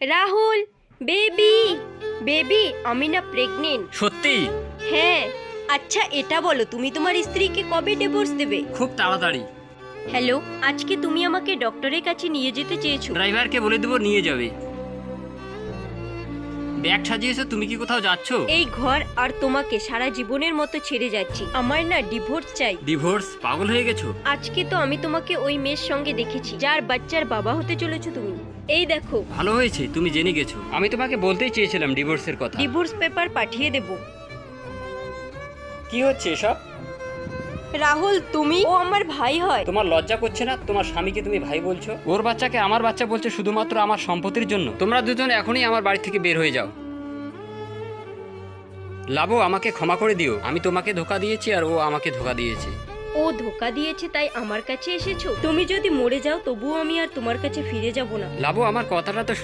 Rahul, baby baby, আমি না pregnant. সত্যি? হ্যাঁ। আচ্ছা এটা বলো, তুমি তোমার স্ত্রীকে কবে ডিভোর্স দেবে? খুব তাড়াতাড়ি। হ্যালো, আজকে তুমি আমাকে ডক্টরের কাছে নিয়ে যেতে চেয়েছো। ড্রাইভারকে বলে দেবো নিয়ে যাবে। ব্যাগ সাজিয়েছো, তুমি কি কোথাও যাচ্ছো? এই ঘর আর তোমাকে সারা জীবনের মতো ছেড়ে যাচ্ছি। আমার না ডিভোর্স চাই। ডিভোর্স? পাগল হয়ে গেছো? আজকে তো আমি তোমাকে ওই মেয়ের সঙ্গে দেখেছি যার বাচ্চার বাবা হতে চলেছো তুমি। এই দেখো, ভালো হয়েছে তুমি জেনে গেছো। আমি তোমাকে বলতেই চেয়েছিলাম ডিভোর্সের কথা। ডিভোর্স পেপার পাঠিয়ে দেব। কি হচ্ছে এসব? রাহুল, তুমি, ও আমার ভাই হয়। তোমার লজ্জা করছে না? তোমার স্বামীকে তুমি ভাই বলছো, ওর বাচ্চাকে আমার বাচ্চা বলছো শুধুমাত্র আমার সম্পত্তির জন্য? তোমরা দুজন এখনই আমার বাড়ি থেকে বের হয়ে যাও। লাবো, আমাকে ক্ষমা করে দিও। আমি তোমাকে ধোকা দিয়েছি আর ও আমাকে ধোকা দিয়েছে। ও ধোকা দিয়েছে তাই আমার কাছে এসেছো? তুমি যদি মরে যাও তবুও আমি আর তোমার কাছে ফিরে যাব না। লাবো, আমার কথাটা তো